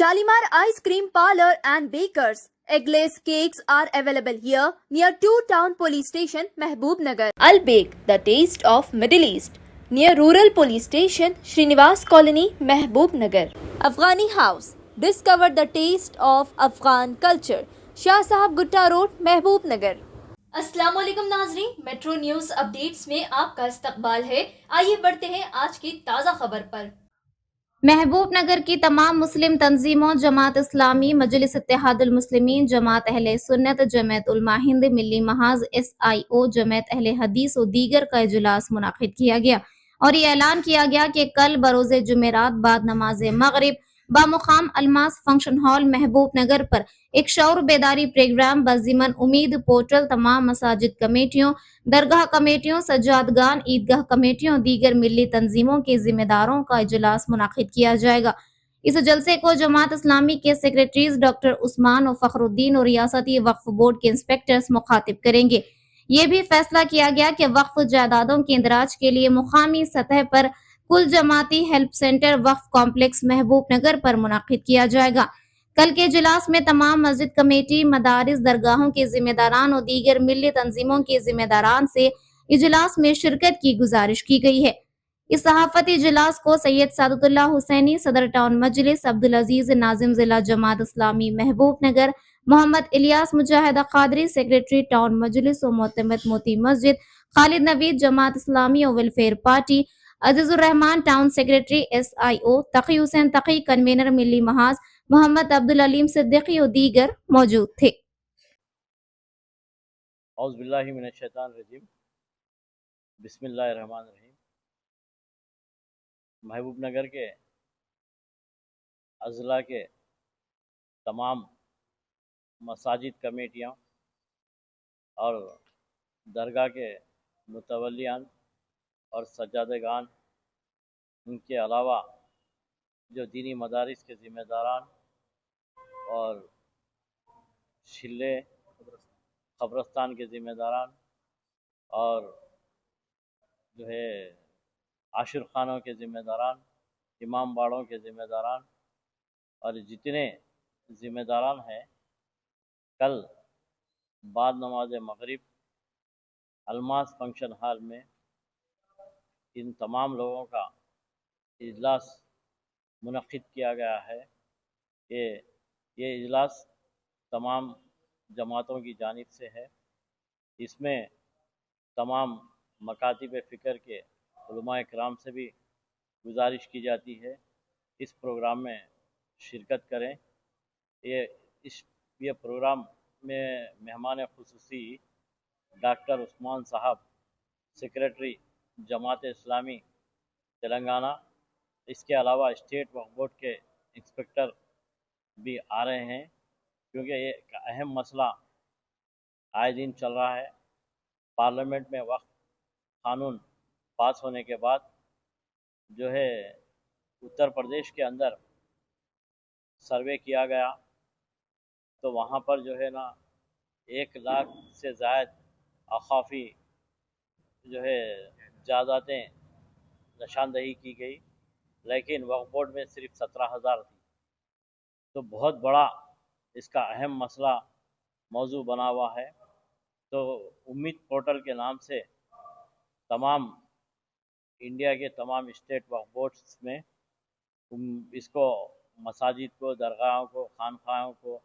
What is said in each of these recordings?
Shalimar Ice Cream Parlor and Bakers. Eggless cakes are available here near 2 Town Police Station, Mehboob Nagar. Al Bake, the taste of Middle East, near Rural Police Station, Srinivas Colony, Mehboob Nagar. Afghani House, discover the taste of Afghan culture. Shah Sahab Gutta Road, Mehboob Nagar. अस्सलाम वालेकुम नाजरीन, metro news updates में आपका इस्तकबाल है। आइए बढ़ते हैं आज की ताज़ा खबर पर। महबूब नगर की तमाम मुस्लिम तंजीमों, जमात इस्लामी, मजलिस इत्तेहादुल मुस्लिमीन, जमात अहले सुन्नत, जमात उलमा हिंद, मिली महाज, SIO, जमात अहले हदीस और दीगर का इजलास मुनाकिद किया गया और ये ऐलान किया गया कि कल बरोज़ जुमेरात बाद नमाज मगरिब बामुकाम अलमास फंक्शन हॉल महबूब नगर पर एक शऊर बेदारी प्रोग्राम बज़िमन उम्मीद पोर्टल तमाम मसाजिद कमेटियों, दरगाह कमेटियों, सज्जादगान, ईदगाह कमेटियों, दीगर मिली तंजीमों के जिम्मेदारों का इजलास मुनाकिद किया जाएगा। इस जलसे को जमात इस्लामी के सेक्रेटरीज डॉक्टर उस्मान और फखरुद्दीन और रियासती वक्फ बोर्ड के इंस्पेक्टर्स मुखातिब करेंगे। ये भी फैसला किया गया कि वक्फ जायदादों के इंदराज के लिए मुकामी सतह पर कुल जमाती हेल्प सेंटर वक्फ कॉम्प्लेक्स महबूब नगर पर मुनाकिद किया जाएगा। कल के इजलास में तमाम मस्जिद कमेटी, मदारिस, दरगाहों के जिम्मेदारान और दीगर मिली तंजीमों के जिम्मेदारान से इजलास में शिरकत की गुजारिश की गई है। इस सहाफती इजलास को सैयद सादतुल्लाह हुसैनी, सदर टाउन मजलिस, अब्दुल अजीज नाजिम जिला जमात इस्लामी महबूब नगर, मोहम्मद इलियास मुजाहिद कादरी, सेक्रेटरी टाउन मजलिस और मोतमद मोती मस्जिद, खालिद नवीद जमात इस्लामी और welfare party, Azizur Rahman town secretary SIO, तकी हुसैन तकी कन्वीनर मिली महाज, मोहम्मद अब्दुल अलीम सिद्दीकी और दीगर मौजूद थे। औज़ु बिल्लाहि मिनश शैतानिर रजीम, बिस्मिल्लाहिर रहमानिर रहीम। महबूब नगर के अज़ला के तमाम मसाजिद कमेटियाँ और दरगाह के मुतवल्लियान और सज्जादगान, उनके अलावा जो दीनी मदारिस के ज़िम्मेदारान और शिल्ले क़ब्रस्तान के ज़िम्मेदारान और जो है आशिर खानों के ज़िम्मेदारान, इमाम बाड़ों के ज़िम्मेदारान और जितने ज़िम्मेदारान हैं, कल बाद नमाज मगरिब अलमास फंक्शन हॉल में इन तमाम लोगों का इजलास मुनक़्क़िद किया गया है। ये इजलास तमाम जमातों की जानिब से है। इसमें तमाम मकातिब फ़िक्र के उलमा इकराम से भी गुजारिश की जाती है इस प्रोग्राम में शिरकत करें। ये प्रोग्राम में मेहमान ख़ुसूसी डॉक्टर उस्मान साहब, सेक्रेटरी जमात इस्लामी तेलंगाना, इसके अलावा स्टेट वक्फ बोर्ड के इंस्पेक्टर भी आ रहे हैं, क्योंकि ये एक अहम मसला आए दिन चल रहा है। पार्लियामेंट में वक्फ कानून पास होने के बाद जो है उत्तर प्रदेश के अंदर सर्वे किया गया तो वहाँ पर जो है ना 1 लाख से ज़ायद अखाफ़ी जो है जायदादें निशानदही की गई, लेकिन वक्फ बोर्ड में सिर्फ 17,000 थी। तो बहुत बड़ा इसका अहम मसला मौजू बना हुआ है। तो उम्मीद पोर्टल के नाम से तमाम इंडिया के तमाम स्टेट वक्फ बोर्ड्स में इसको मसाजिद को, दरगाहों को, खानखाहों को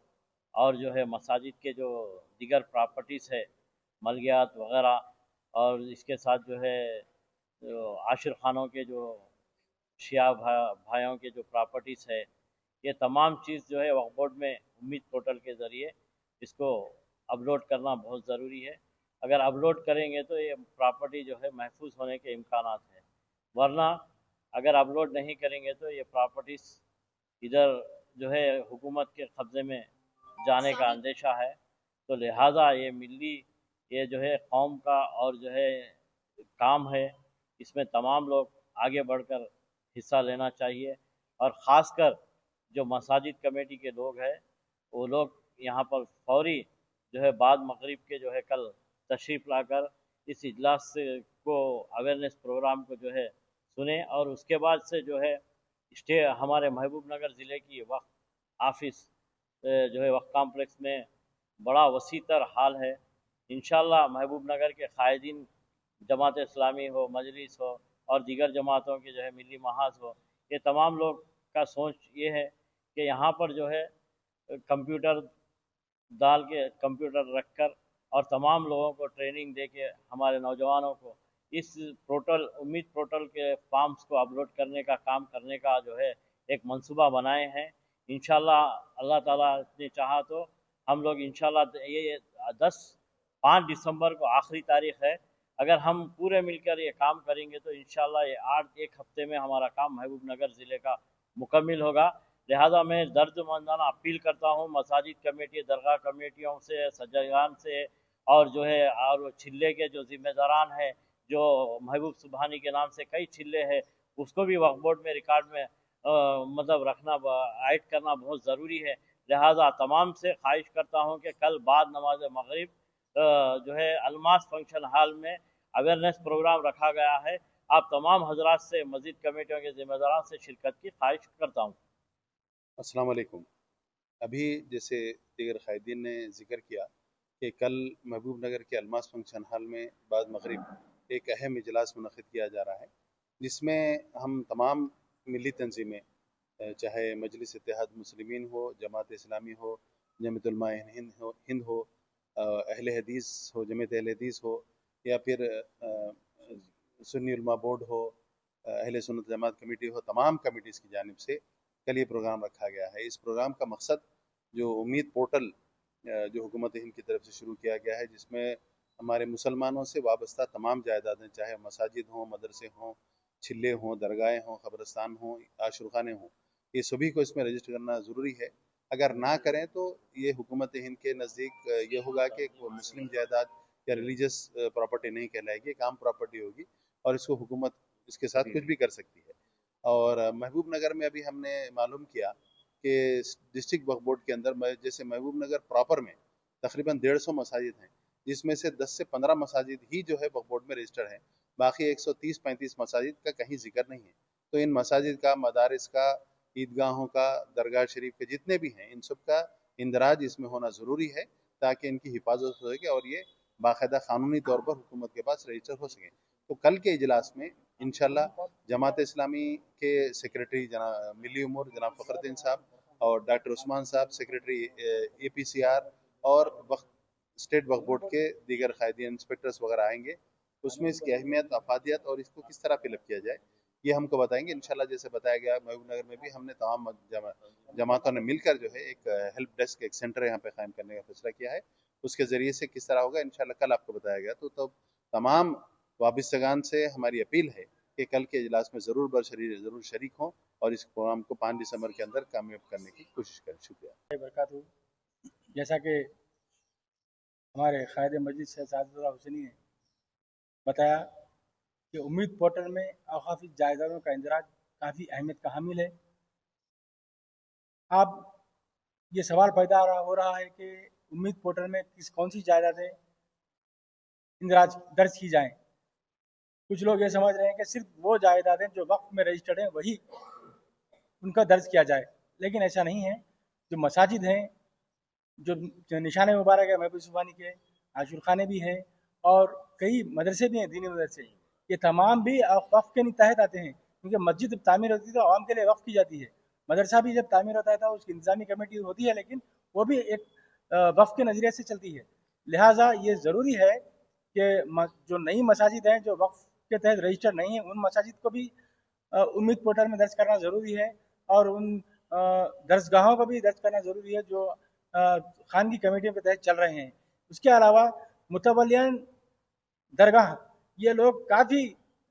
और जो है मसाजिद के जो दीगर प्रॉपर्टीज़ है, मलगियात वग़ैरह, और इसके साथ जो है आशिर खानों के जो शिया भाइयों के जो प्रॉपर्टीज़ है, ये तमाम चीज़ जो है वक्फ बोर्ड में उम्मीद पोर्टल के ज़रिए इसको अपलोड करना बहुत ज़रूरी है। अगर अपलोड करेंगे तो ये प्रॉपर्टी जो है महफूज होने के इम्कानात हैं, वरना अगर अपलोड नहीं करेंगे तो ये प्रॉपर्टीज़ इधर जो है हुकूमत के कब्ज़े में जाने का अंदेशा है। तो लिहाजा ये जो है कौम का और जो है काम है, इसमें तमाम लोग आगे बढ़कर हिस्सा लेना चाहिए। और ख़ासकर जो मसाजिद कमेटी के लोग हैं, वो लोग यहाँ पर फौरी जो है बाद मगरिब के जो है कल तशरीफ़ लाकर इस इजलास को, अवेयरनेस प्रोग्राम को जो है सुने और उसके बाद से जो है हमारे महबूब नगर ज़िले की वक्फ ऑफिस जो है वक्त कॉम्प्लेक्स में बड़ा वसी तर हाल है। इंशाल्लाह महबूब नगर के कायदीन जमात इस्लामी हो, मजलिस हो और दीगर जमातों के जो है मिली महाज हो, ये तमाम लोग का सोच ये है कि यहाँ पर जो है कंप्यूटर डाल के कंप्यूटर रख कर और तमाम लोगों को ट्रेनिंग दे के हमारे नौजवानों को इस पोर्टल उम्मीद पोर्टल के फॉर्म्स को अपलोड करने का काम करने का जो है एक मंसूबा बनाए हैं। इंशाल्लाह अल्लाह ताला ने चाहा तो हम लोग इंशाल्लाह ये 5 दिसंबर को आखिरी तारीख है, अगर हम पूरे मिलकर ये काम करेंगे तो इंशाल्लाह ये 1 हफ्ते में हमारा काम महबूब नगर ज़िले का मुकम्मिल होगा। लिहाजा मैं दर्दमंदाना अपील करता हूँ मसाजिद कमेटी, दरगाह कमेटियों से, सज्जागान से और जो है और छिल्ले के जो जिम्मेदारान हैं, जो महबूब सुबहानी के नाम से कई छिल्ले हैं, उसको भी वक्फ बोर्ड में रिकॉर्ड में मतलब रखना ऐड करना बहुत ज़रूरी है। लिहाजा तमाम से ख्वाहिश करता हूँ कि कल बाद नमाज मगरिब जो है अलमास फंक्शन हॉल में अवेयरनेस प्रोग्राम रखा गया है। आप तमाम हजरात से मस्जिद कमेटियों के जिम्मेदारान से शिरकत की ख्वाहिश करता हूँ। अस्सलाम वालेकुम। अभी जैसे दीगर कायदीन ने जिक्र किया कि कल महबूब नगर के अलमास फंक्शन हॉल में बाद मगरिब एक अहम इजलास मुनक़िद किया जा रहा है, जिसमें हम तमाम मिली तंजीमें, चाहे मजलिस इत्तेहाद मुस्लिमीन हो, जमात इस्लामी हो, जमीयत उलमा हिंद हो, अहले हदीस हो, जमीयत अहले हदीस हो, या फिर सुन्नी उलमा बोर्ड हो, अहले सुन्नत जमात कमेटी हो, तमाम कमेटीज़ की जानिब से कल ये प्रोग्राम रखा गया है। इस प्रोग्राम का मकसद जो उम्मीद पोर्टल जो हुकूमत हिंद की तरफ से शुरू किया गया है, जिसमें हमारे मुसलमानों से वाबस्ता तमाम जायदादें, चाहे मसाजिद हों, मदरसे हों, छिल्ले हों, दरगाहें हों, क़ब्रस्तान हों, आशुरखाने हों, ये सभी को इसमें रजिस्टर करना ज़रूरी है। अगर ना करें तो ये हुकूमत हिंद के नज़दीक ये होगा कि मुस्लिम जायदाद या रिलीजियस प्रॉपर्टी नहीं कहलाएगी, काम प्रॉपर्टी होगी और इसको हुकूमत इसके साथ कुछ भी कर सकती है। और महबूब नगर में अभी हमने मालूम किया कि डिस्ट्रिक्ट वक्फ बोर्ड के अंदर जैसे महबूब नगर प्रॉपर में तकरीबन 150 मसाजिद हैं, जिसमें से 10 से 15 मसाजिद ही जो है वक्फ बोर्ड में रजिस्टर हैं, बाकी 130-35 मसाजिद का कहीं जिक्र नहीं है। तो इन मसाजिद का, मदारिस का, ईदगाहों का, दरगाह शरीफ के जितने भी हैं, इन सब का इंदराज इसमें होना ज़रूरी है ताकि इनकी हिफाजत हो सके और ये बाकायदा क़ानूनी तौर पर हुकूमत के पास रजिस्टर हो सके। तो कल के इजलास में इंशाल्लाह जमात इस्लामी के सेक्रेटरी जनाब मिली उमूर जनाब फ़खरुद्दीन साहब और डॉक्टर उस्मान साहब सेक्रेटरी APCR और स्टेट वक्फ बोर्ड के दीगर कायदीन इंस्पेक्टर्स वगैरह आएंगे। उसमें इसकी अहमियत, अफादियत और इसको किस तरह फिलअप किया जाए ये हमको बताएंगे इंशाल्लाह। जैसे बताया गया महबूब नगर में भी हमने तमाम जमातों ने मिलकर जो है एक हेल्प डेस्क, एक सेंटर यहाँ पे कायम करने का फैसला किया है। उसके ज़रिए से किस तरह होगा इंशाल्लाह कल आपको बताया गया। तो तमाम वाबिस्तगान से हमारी अपील है कि कल के इजलास में ज़रूर शरीक हों और इस प्रोग्राम को 5 दिसंबर के अंदर कामयाब करने की कोशिश करें। शुक्रिया। बरकातहू। जैसा कि हमारे कायदे मजलिस से सादुल्लाह हुसैनी ने बताया कि उम्मीद पोर्टल में औकाफी जायदादों का इंदराज काफ़ी अहमियत का हामिल है। अब ये सवाल पैदा हो रहा है कि उम्मीद पोर्टल में कौन सी जायदादें इंदराज दर्ज की जाएं। कुछ लोग ये समझ रहे हैं कि सिर्फ वो जायदादें जो वक्फ में रजिस्टर्ड हैं वही उनका दर्ज किया जाए, लेकिन ऐसा नहीं है। जो मसाजिद हैं, जो निशान मुबारक है महबूब सुबहानी के, आशुरखाने भी हैं और कई मदरसे भी हैं, दीनी मदरसे, ये तमाम भी वक्फ के तहत आते हैं। क्योंकि मस्जिद जब तामीर होती है तो आवाम के लिए वक्फ की जाती है, मदरसा भी जब तामीर होता है तो उसकी इंतजामी कमेटी होती है, लेकिन वो भी एक वक्फ के नज़रिए से चलती है। लिहाजा ये ज़रूरी है कि जो नई मसाजिद हैं जो वक्फ के तहत रजिस्टर नहीं है, उन मसाजिद को भी उम्मीद पोर्टल में दर्ज करना ज़रूरी है और उन दर्जगाहों को भी दर्ज करना ज़रूरी है जो खानगी कमेटियों के तहत चल रहे हैं। उसके अलावा मुतवल्लियान दरगाह, ये लोग काफ़ी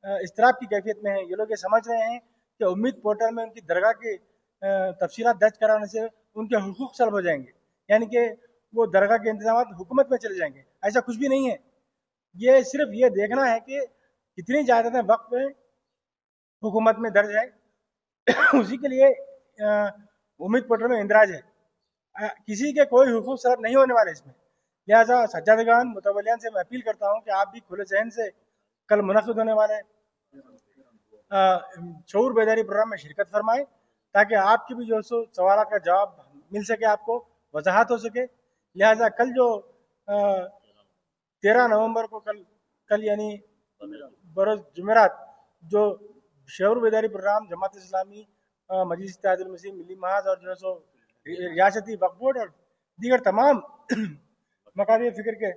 इस्तराब की कैफियत में हैं। ये लोग ये समझ रहे हैं कि उम्मीद पोर्टल में उनकी दरगाह की तफसीलात दर्ज कराने से उनके हुकूक सल्ब हो जाएंगे, यानी कि वो दरगाह के इंतजाम हुकूमत में चले जाएंगे। ऐसा कुछ भी नहीं है। ये सिर्फ ये देखना है कि कितनी जायदादें वक्त में हुकूमत में दर्ज है उसी के लिए उम्मीद पोर्टल में इंदराज है। किसी के कोई हुकूक सल्ब नहीं होने वाले इसमें। लिहाजा सज्जादगान मुतवल्लियान से मैं अपील करता हूँ कि आप भी खुले जहन से कल मुनक़िद होने वाले शऊर बेदारी प्रोग्राम में शिरकत फरमाएं, ताकि आपकी भी जो सवाल का जवाब मिल सके, आपको वजाहत हो सके। लिहाजा कल जो 13 नवंबर को कल यानी बरोज़ जुमेरात जो शऊर बेदारी प्रोग्राम जमात इस्लामी, मजलिस इत्तेहादुल मुस्लिमीन, मिली महाज और जो है सो रियासती वक्फ बोर्ड और दीगर तमाम मकामी फ़िक्र के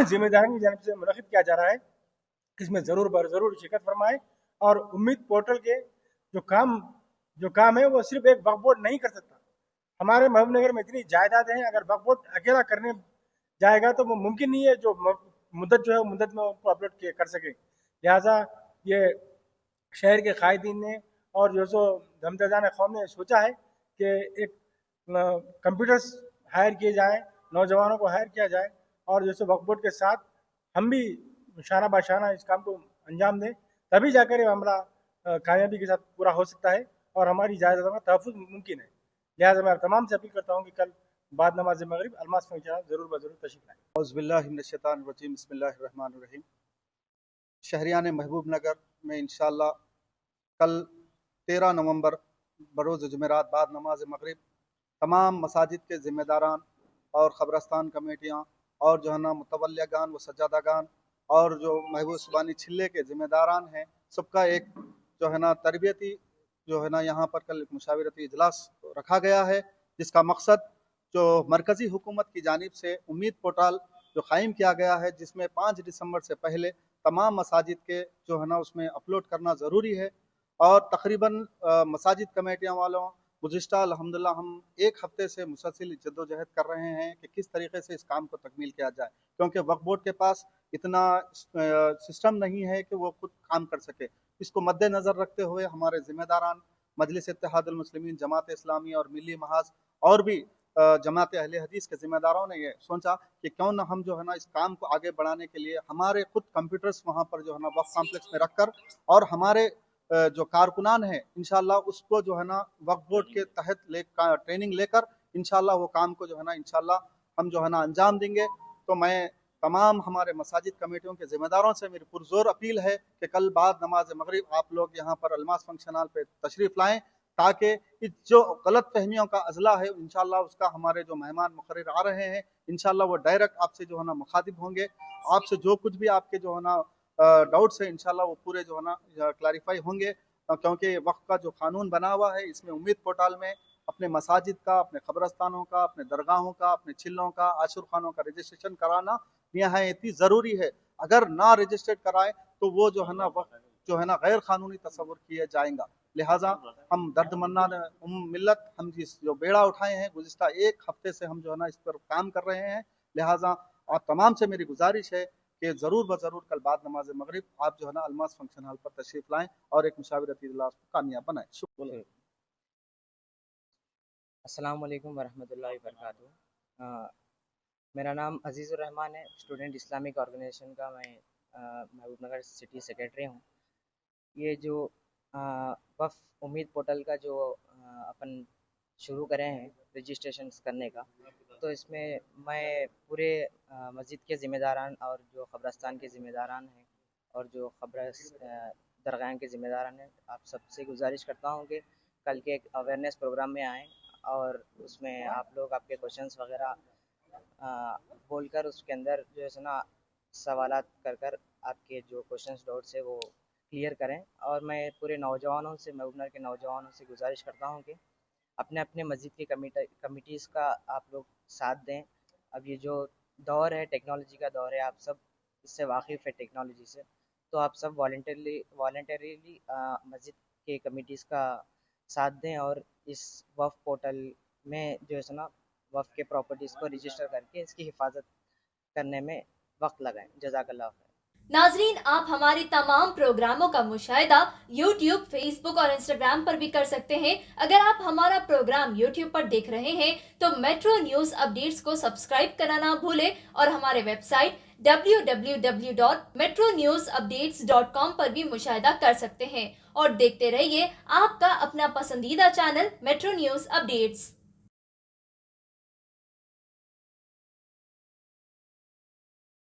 जिम्मेदारों की जानिब से मुनक़िद किया जा रहा है, इसमें ज़रूर ज़रूर शिरकत फरमाएँ। और उम्मीद पोर्टल के जो काम है वो सिर्फ एक वक्फ बोर्ड नहीं कर सकता। हमारे महबूब नगर में इतनी जायदादें हैं, अगर वक्फ बोर्ड अकेला करने जाएगा तो वो मुमकिन नहीं है जो मुद्दत जो है मुद्दत में उनको अपलोड कर सके। लिहाजा ये शहर के कायदीन ने और जो सो धमतजान कौम ने सोचा है कि एक कंप्यूटर्स हायर किए जाएँ, नौजवानों को हायर किया जाए और जैसे वक्फ बोर्ड के साथ हम भी शाना बाशाना इस काम को अंजाम दें, तभी जाकर ये मामला कामयाबी के साथ पूरा हो सकता है और हमारी जायदादों का तहफ़्फ़ुज़ मुमकिन है। लिहाजा मैं तमाम से अपील करता हूँ कि कल बाद नमाज मगरिब अलमास फंक्शन ज़रूर तशरीफ़ लाएँ। औज़ुबिल्लाहिमिनश्शैतानिर्रजीम, बिस्मिल्लाहिर्रहमानिर्रहीम। शहरियान महबूब नगर में इंशाअल्लाह कल 13 नवंबर बरोज़ जुमेरात बाद नमाज मगरिब तमाम मसाजिद के ज़िम्मेदारान और ख़बरस्तान कमेटियाँ और जो है ना मुतवल्लिगान व सज्जादागान और जो महबूब सुबानी छिल्ले के ज़िम्मेदारान हैं, सबका एक जो है ना तरबियती जो है ना यहाँ पर कल एक मुशावरती इजलास रखा गया है, जिसका मकसद जो मरकज़ी हुकूमत की जानिब से उम्मीद पोर्टल जो क़ायम किया गया है, जिसमें 5 दिसंबर से पहले तमाम मसाजिद के जो है ना उसमें अपलोड करना ज़रूरी है। और तकरीबन मसाजिद कमेटियाँ वालों गुज़िश्ता अल्हम्दुलिल्लाह हम एक हफ़्ते से मुसलसल जद्दोजहद कर रहे हैं कि किस तरीके से इस काम को तकमील किया जाए, क्योंकि वक्फ बोर्ड के पास इतना सिस्टम नहीं है कि वो खुद काम कर सके। इसको मद्देनज़र रखते हुए हमारे ज़िम्मेदारान मजलिस इत्तेहादुल मुस्लिमीन, जमात इस्लामी और मिली महाज और भी जमात अहले हदीस के ज़िम्मेदारों ने ये सोचा कि क्यों ना हम जो है ना इस काम को आगे बढ़ाने के लिए हमारे खुद कंप्यूटर्स वहाँ पर जो है ना वक्फ कॉम्प्लेक्स में रखकर और हमारे जो कारकुनान है इंशाअल्लाह उसको जो है ना वक्फ बोर्ड के तहत ट्रेनिंग लेकर इंशाअल्लाह वो काम को जो है ना इंशाअल्लाह हम जो है ना अंजाम देंगे। तो मैं तमाम हमारे मसाजिद कमेटियों के ज़िम्मेदारों से मेरी पुरजोर अपील है कि कल बाद नमाज मगरिब आप लोग यहाँ पर अलमास फंक्शन हॉल पे तशरीफ़ लाएँ, ताकि इस जो गलत फहमियों का अज़ला है इंशाअल्लाह उसका हमारे जो मेहमान मुकर्रर आ रहे हैं इंशाअल्लाह वो डायरेक्ट आपसे जो है ना मुखातिब होंगे, आपसे जो कुछ भी आपके जो है ना डाउट्स है इंशाअल्लाह वो पूरे जो है ना क्लैरिफाई होंगे, क्योंकि वक्त का जो कानून बना हुआ है इसमें उम्मीद पोर्टल में अपने मसाजिद का, अपने क़ब्रस्तानों का, अपने दरगाहों का, अपने चिल्लों का, आशुर खानों का रजिस्ट्रेशन कराना निहायती ज़रूरी है। अगर ना रजिस्टर्ड कराए तो वो जो है ना वक्त जो है ना गैर कानूनी तस्वुर किया जाएगा। लिहाजा हम दर्दमंदान मिल्लत हम जिस जो बेड़ा उठाए हैं गुज़िश्ता एक हफ्ते से हम जो है ना इस पर काम कर रहे हैं, लिहाजा आप तमाम से मेरी गुजारिश है कि ज़रूर ब ज़रूर कल बाद नमाज मगरिब आप जो है ना अलमास फंक्शन हॉल पर तशरीफ़ लाएँ और एक मुशावरती इजलास को कामयाब बनाएँ। शुक्रिया। अस्सलाम वालेकुम वरहमतुल्लाहि वबरकातुहू। मेरा नाम अजीज़ुर रहमान है, स्टूडेंट इस्लामिक ऑर्गेनाइजेशन का मैं महबूब नगर सिटी सेक्रेटरी हूँ। ये जो वफ़ उम्मीद पोर्टल का जो अपन शुरू करे हैं रजिस्ट्रेशन करने का, तो इसमें मैं पूरे मस्जिद के ज़िम्मेदारान और जो क़ब्रस्तान के ज़िम्मेदारान हैं और जो दरगाह के ज़िम्मेदारान हैं, आप सबसे गुजारिश करता हूँ कि कल के एक अवेयरनेस प्रोग्राम में आएँ और उसमें आप लोग आपके क्वेश्चंस वगैरह बोलकर उसके अंदर जो है ना सवालात कर आपके जो क्वेश्चंस डाउट्स है वो क्लियर करें। और मैं पूरे नौजवानों से, महबूब नगर के नौजवानों से गुजारिश करता हूँ कि अपने अपने मस्जिद की कमिटीज़ का आप लोग साथ दें। अब ये जो दौर है, टेक्नोलॉजी का दौर है, आप सब इससे वाकिफ़ है टेक्नोलॉजी से, तो आप सब वॉलंटरीली मस्जिद के कमिटीज़ का साथ दें और इस वफ़ पोर्टल में जो है ना वफ़ के प्रॉपर्टीज़ को रजिस्टर करके इसकी हिफाजत करने में वक्त लगाएं। जज़ाकल्लाह खैर। नाजरीन, आप हमारे तमाम प्रोग्रामों का मुशाहिदा YouTube, Facebook और Instagram पर भी कर सकते हैं। अगर आप हमारा प्रोग्राम YouTube पर देख रहे हैं तो मेट्रो न्यूज़ अपडेट्स को सब्सक्राइब करना ना भूलें और हमारे वेबसाइट www.metronewsupdates.com पर भी मुशाहिदा कर सकते हैं और देखते रहिए आपका अपना पसंदीदा चैनल मेट्रो न्यूज़ अपडेट्स।